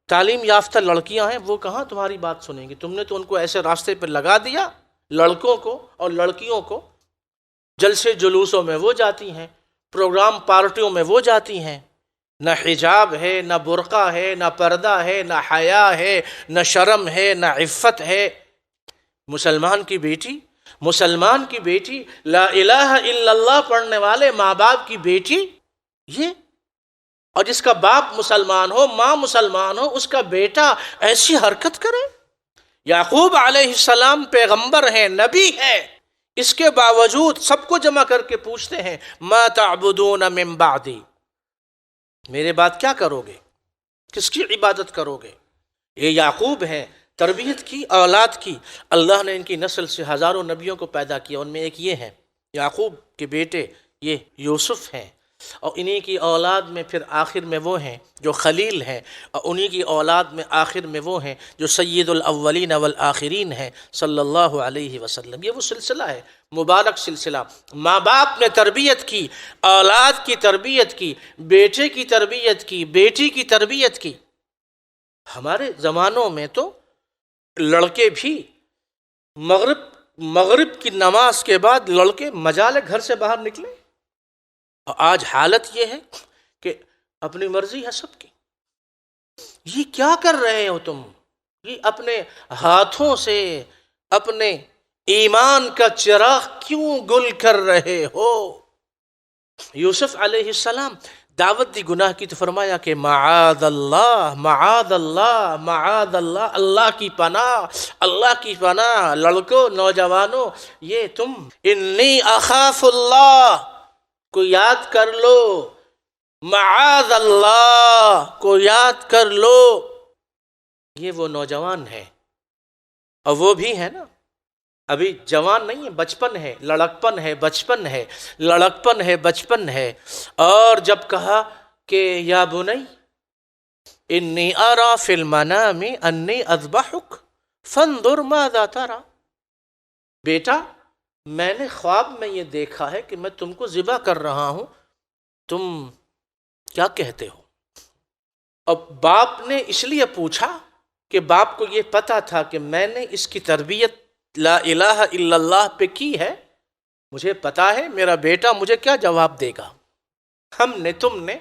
تعلیم یافتہ لڑکیاں ہیں، وہ کہاں تمہاری بات سنیں گی؟ تم نے تو ان کو ایسے راستے پہ لگا دیا، لڑکوں کو اور لڑکیوں کو، جلسے جلوسوں میں وہ جاتی ہیں، پروگرام پارٹیوں میں وہ جاتی ہیں، نہ حجاب ہے، نہ برقع ہے، نہ پردہ ہے، نہ حیا ہے، نہ شرم ہے، نہ عفت ہے۔ مسلمان کی بیٹی لا الہ الا اللہ پڑھنے والے ماں باپ کی بیٹی، یہ، اور جس کا باپ مسلمان ہو، ماں مسلمان ہو، اس کا بیٹا ایسی حرکت کرے۔ یعقوب علیہ السلام پیغمبر ہیں، نبی ہیں، اس کے باوجود سب کو جمع کر کے پوچھتے ہیں ما تعبدون من بعدی، میرے بعد کیا کرو گے، کس کی عبادت کرو گے؟ یہ یعقوب ہیں، تربیت کی اولاد کی، اللہ نے ان کی نسل سے ہزاروں نبیوں کو پیدا کیا، ان میں ایک یہ ہیں، یعقوب کے بیٹے یہ یوسف ہیں، اور انہی کی اولاد میں پھر آخر میں وہ ہیں جو خلیل ہیں، اور انہی کی اولاد میں آخر میں وہ ہیں جو سید الاولین والآخرین ہیں صلی اللہ علیہ وسلم۔ یہ وہ سلسلہ ہے، مبارک سلسلہ۔ ماں باپ نے تربیت کی، اولاد کی تربیت کی، بیٹے کی تربیت کی، بیٹی کی تربیت کی۔ ہمارے زمانوں میں تو لڑکے بھی مغرب کی نماز کے بعد لڑکے مجالے گھر سے باہر نکلے، اور آج حالت یہ ہے کہ اپنی مرضی ہے سب کی۔ یہ کیا کر رہے ہو تم؟ یہ اپنے ہاتھوں سے اپنے ایمان کا چراغ کیوں گل کر رہے ہو؟ یوسف علیہ السلام دعوت دی گناہ کی تو فرمایا کہ معاذ اللہ معاذ اللہ معاذ اللہ، اللہ کی پناہ، لڑکوں نوجوانوں، یہ تم انی اخاف اللہ کو یاد کر لو، معاذ اللہ کو یاد کر لو۔ یہ وہ نوجوان ہیں، اور وہ بھی ہے نا، ابھی جوان نہیں ہے، بچپن ہے، لڑکپن ہے، بچپن ہے۔ اور جب کہا کہ یا بنی انی ارى فی المنام انی اذبحک فانظر ماذا ترى، بیٹا میں نے خواب میں یہ دیکھا ہے کہ میں تم کو ذبح کر رہا ہوں، تم کیا کہتے ہو؟ اب باپ نے اس لیے پوچھا کہ باپ کو یہ پتا تھا کہ میں نے اس کی تربیت لا الہ الا اللہ پہ کی ہے، مجھے پتا ہے میرا بیٹا مجھے کیا جواب دے گا، تم نے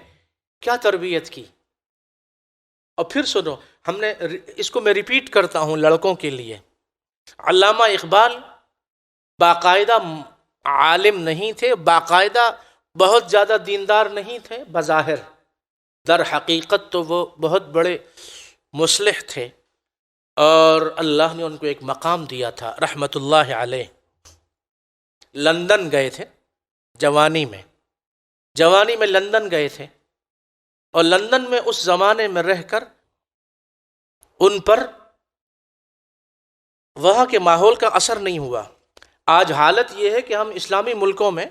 کیا تربیت کی۔ اور پھر سنو، ہم نے اس کو میں ریپیٹ کرتا ہوں لڑکوں کے لیے، علامہ اقبال باقاعدہ عالم نہیں تھے، باقاعدہ بہت زیادہ دیندار نہیں تھے بظاہر، در حقیقت تو وہ بہت بڑے مصلح تھے، اور اللہ نے ان کو ایک مقام دیا تھا رحمت اللہ علیہ۔ لندن گئے تھے جوانی میں لندن گئے تھے، اور لندن میں اس زمانے میں رہ کر ان پر وہاں کے ماحول کا اثر نہیں ہوا۔ آج حالت یہ ہے کہ ہم اسلامی ملکوں میں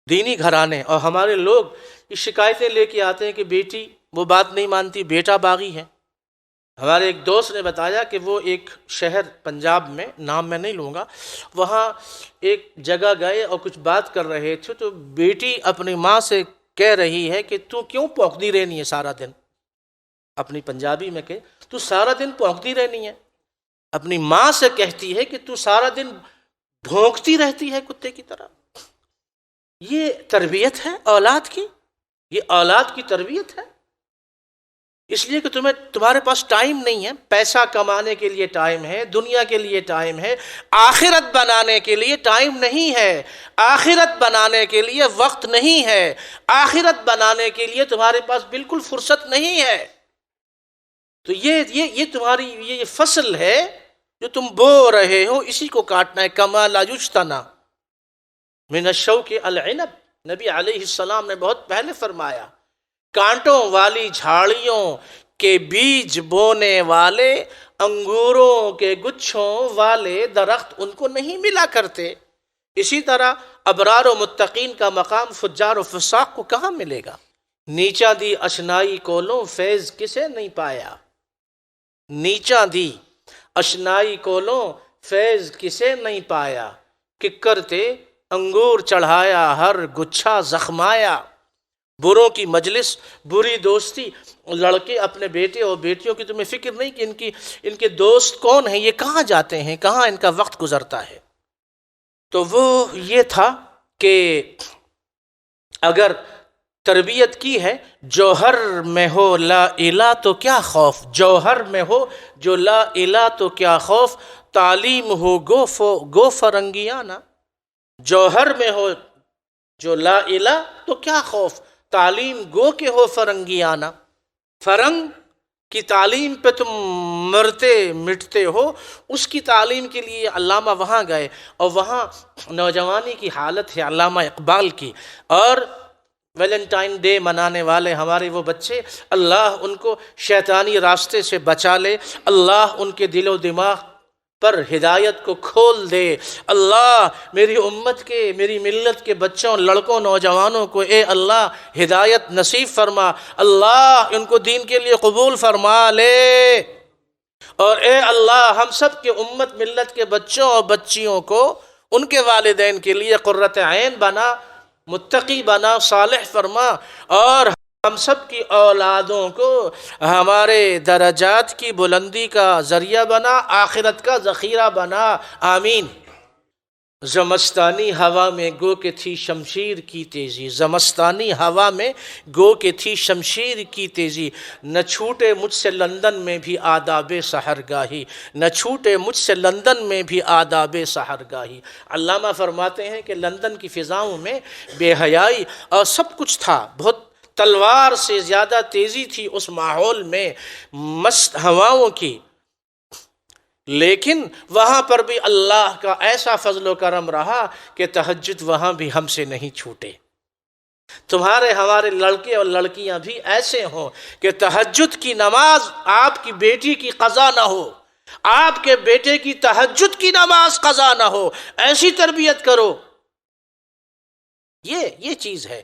دینی گھرانے اور ہمارے لوگ یہ شکایتیں لے کے آتے ہیں کہ بیٹی وہ بات نہیں مانتی، بیٹا باغی ہے۔ ہمارے ایک دوست نے بتایا کہ وہ ایک شہر پنجاب میں، نام میں نہیں لوں گا، وہاں ایک جگہ گئے اور کچھ بات کر رہے تھے، تو بیٹی اپنی ماں سے کہہ رہی ہے کہ تو کیوں پونکتی رہنی ہے سارا دن، اپنی پنجابی میں کہ تو سارا دن پونکتی رہنی ہے، اپنی ماں سے کہتی ہے کہ تو سارا دن بھونکتی رہتی ہے کتے کی طرح۔ یہ تربیت ہے اولاد کی، یہ اولاد کی تربیت ہے۔ اس لیے کہ تمہارے پاس ٹائم نہیں ہے، پیسہ کمانے کے لیے ٹائم ہے، دنیا کے لیے ٹائم ہے، آخرت بنانے کے لیے ٹائم نہیں ہے، آخرت بنانے کے لیے وقت نہیں ہے، آخرت بنانے کے لیے تمہارے پاس بالکل فرصت نہیں ہے۔ تو یہ تمہاری یہ فصل ہے جو تم بو رہے ہو، اسی کو کاٹنا ہے۔ کما لا یجتنی من الشوک العنب، نبی علیہ السلام نے بہت پہلے فرمایا، کانٹوں والی جھاڑیوں کے بیج بونے والے، انگوروں کے گچھوں والے درخت ان کو نہیں ملا کرتے۔ اسی طرح ابرار و متقین کا مقام فجار و فساق کو کہاں ملے گا؟ نیچا دی اشنائی کولوں فیض کسے نہیں پایا، نیچا دی اشنائی کولوں فیض کسے نہیں پایا، ککر تے انگور چڑھایا ہر گچھا زخمایا۔ بروں کی مجلس، بری دوستی، لڑکے اپنے بیٹے اور بیٹیوں کی تمہیں فکر نہیں کہ ان کے دوست کون ہیں، یہ کہاں جاتے ہیں، کہاں ان کا وقت گزرتا ہے۔ تو وہ یہ تھا کہ اگر تربیت کی ہے، جوہر میں ہو لا الہ تو کیا خوف، جوہر میں ہو جو لا الہ تو کیا خوف، تعلیم ہو گو فرنگیانہ، جوہر میں ہو جو لا الہ تو کیا خوف، تعلیم گو کے ہو فرنگیانہ۔ فرنگ کی تعلیم پہ تم مرتے مٹتے ہو، اس کی تعلیم کے لیے علامہ وہاں گئے، اور وہاں نوجوانی کی حالت ہے علامہ اقبال کی، اور ویلنٹائن ڈے منانے والے ہمارے وہ بچے، اللہ ان کو شیطانی راستے سے بچا لے، اللہ ان کے دل و دماغ پر ہدایت کو کھول دے، اللہ میری امت کے، میری ملت کے بچوں، لڑکوں، نوجوانوں کو اے اللہ ہدایت نصیب فرما، اللہ ان کو دین کے لیے قبول فرما لے، اور اے اللہ ہم سب کے امت ملت کے بچوں اور بچیوں کو ان کے والدین کے لیے قرۃ عین بنا، متقی بنا، صالح فرما، اور ہم سب کی اولادوں کو ہمارے درجات کی بلندی کا ذریعہ بنا، آخرت کا ذخیرہ بنا، آمین۔ زمستانی ہوا میں گو کہ تھی شمشیر کی تیزی، زمستانی ہوا میں گو کہ تھی شمشیر کی تیزی، نہ چھوٹے مجھ سے لندن میں بھی آداب سحرگاہی، نہ چھوٹے مجھ سے لندن میں بھی آداب سحرگاہی۔ علامہ فرماتے ہیں کہ لندن کی فضاؤں میں بے حیائی اور سب کچھ تھا، بہت تلوار سے زیادہ تیزی تھی اس ماحول میں، مست ہواؤں کی، لیکن وہاں پر بھی اللہ کا ایسا فضل و کرم رہا کہ تہجد وہاں بھی ہم سے نہیں چھوٹے۔ تمہارے ہمارے لڑکے اور لڑکیاں بھی ایسے ہوں کہ تہجد کی نماز آپ کی بیٹی کی قضا نہ ہو، آپ کے بیٹے کی تہجد کی نماز قضا نہ ہو، ایسی تربیت کرو۔ یہ چیز ہے۔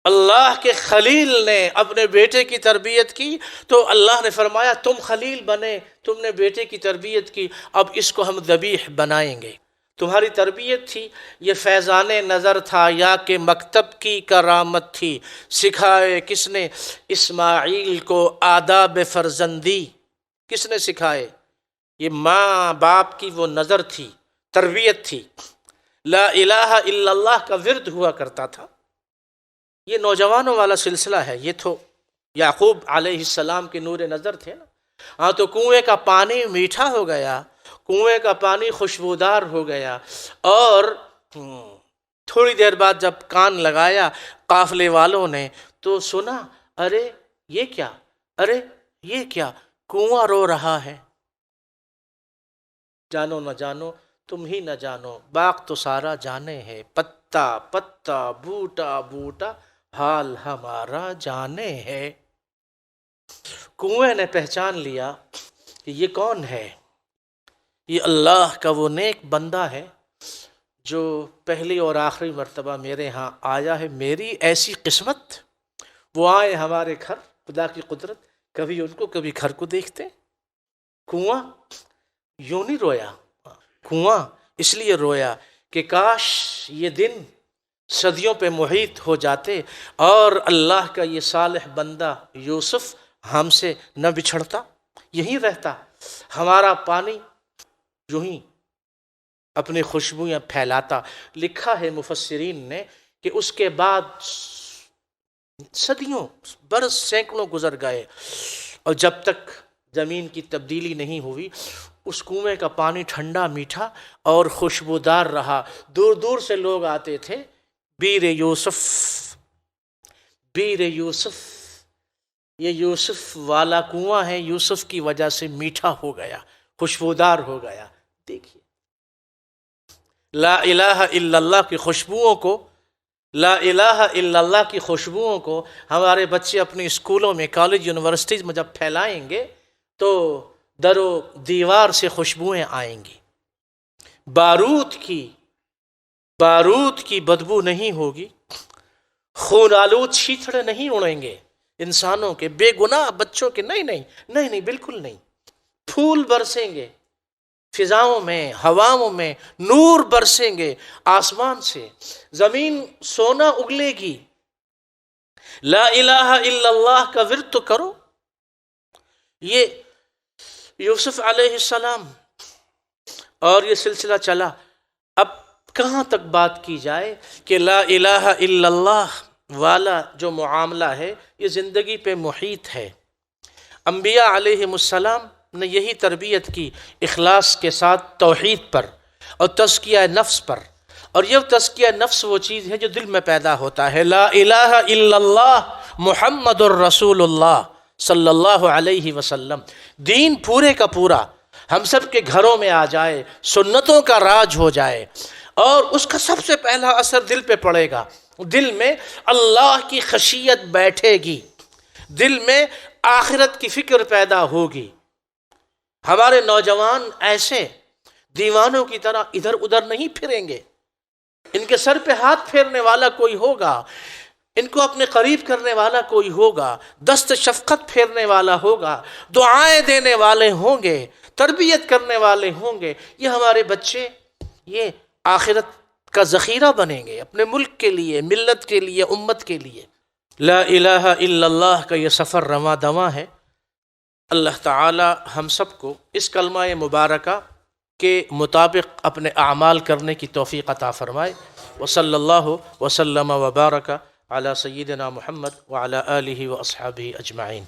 اللہ کے خلیل نے اپنے بیٹے کی تربیت کی تو اللہ نے فرمایا تم خلیل بنے، تم نے بیٹے کی تربیت کی، اب اس کو ہم ذبیح بنائیں گے۔ تمہاری تربیت تھی، یہ فیضان نظر تھا یا کہ مکتب کی کرامت تھی، سکھائے کس نے اسماعیل کو آداب فرزندی، کس نے سکھائے؟ یہ ماں باپ کی وہ نظر تھی، تربیت تھی۔ لا الہ الا اللہ کا ورد ہوا کرتا تھا۔ یہ نوجوانوں والا سلسلہ ہے، یہ تو یعقوب علیہ السلام کے نور نظر تھے نا۔ ہاں تو کنویں کا پانی میٹھا ہو گیا، کنویں کا پانی خوشبودار ہو گیا، اور تھوڑی دیر بعد جب کان لگایا قافلے والوں نے تو سنا، ارے یہ کیا، ارے یہ کیا، کنواں رو رہا ہے۔ جانو نہ جانو تم ہی نہ جانو، باغ تو سارا جانے ہے، پتا پتا بوٹا بوٹا حال ہمارا جانے ہے۔ کنویں نے پہچان لیا کہ یہ کون ہے، یہ اللہ کا وہ نیک بندہ ہے جو پہلی اور آخری مرتبہ میرے ہاں آیا ہے، میری ایسی قسمت۔ وہ آئے ہمارے گھر، خدا کی قدرت، کبھی ان کو کبھی گھر کو دیکھتے۔ کنواں یوں نہیں رویا، کنواں اس لیے رویا کہ کاش یہ دن صدیوں پہ محیط ہو جاتے اور اللہ کا یہ صالح بندہ یوسف ہم سے نہ بچھڑتا، یہیں رہتا، ہمارا پانی یوں ہی اپنی خوشبویاں پھیلاتا۔ لکھا ہے مفسرین نے کہ اس کے بعد صدیوں برس سینکڑوں گزر گئے اور جب تک زمین کی تبدیلی نہیں ہوئی اس کنویں کا پانی ٹھنڈا میٹھا اور خوشبودار رہا. دور دور سے لوگ آتے تھے. بیر یوسف، بیر یوسف، یہ یوسف والا کنواں ہے، یوسف کی وجہ سے میٹھا ہو گیا، خوشبودار ہو گیا. دیکھیے لا الہ الا اللہ کی خوشبوؤں کو، لا الہ الا اللہ کی خوشبوؤں کو ہمارے بچے اپنے اسکولوں میں، کالج، یونیورسٹیز میں جب پھیلائیں گے تو در و دیوار سے خوشبوئیں آئیں گی. بارود کی بدبو نہیں ہوگی، خون آلود چھیتڑے نہیں اڑیں گے انسانوں کے، بے گناہ بچوں کے. نہیں، بالکل نہیں. پھول برسیں گے فضاؤں میں، ہواؤں میں، نور برسیں گے آسمان سے، زمین سونا اگلے گی. لا الہ الا اللہ کا ورد تو کرو. یہ یوسف علیہ السلام اور یہ سلسلہ چلا. اب کہاں تک بات کی جائے کہ لا الہ الا اللہ والا جو معاملہ ہے یہ زندگی پہ محیط ہے. انبیاء علیہم السلام نے یہی تربیت کی، اخلاص کے ساتھ توحید پر اور تزکیہ نفس پر. اور یہ تزکیہ نفس وہ چیز ہے جو دل میں پیدا ہوتا ہے. لا الہ الا اللہ محمد الرسول اللہ صلی اللہ علیہ وسلم. دین پورے کا پورا ہم سب کے گھروں میں آ جائے، سنتوں کا راج ہو جائے، اور اس کا سب سے پہلا اثر دل پہ پڑے گا. دل میں اللہ کی خشیت بیٹھے گی، دل میں آخرت کی فکر پیدا ہوگی. ہمارے نوجوان ایسے دیوانوں کی طرح ادھر ادھر نہیں پھریں گے. ان کے سر پہ ہاتھ پھیرنے والا کوئی ہوگا، ان کو اپنے قریب کرنے والا کوئی ہوگا، دست شفقت پھیرنے والا ہوگا، دعائیں دینے والے ہوں گے، تربیت کرنے والے ہوں گے. یہ ہمارے بچے یہ آخرت کا ذخیرہ بنیں گے اپنے ملک کے لیے، ملت کے لیے، امت کے لیے. لا الہ الا اللہ کا یہ سفر رواں دواں ہے. اللہ تعالی ہم سب کو اس کلمہ مبارکہ کے مطابق اپنے اعمال کرنے کی توفیق عطا فرمائے. وصلی اللہ وسلم وبارک علی سیدنا محمد وعلی آلہ واصحابہ اجمعین.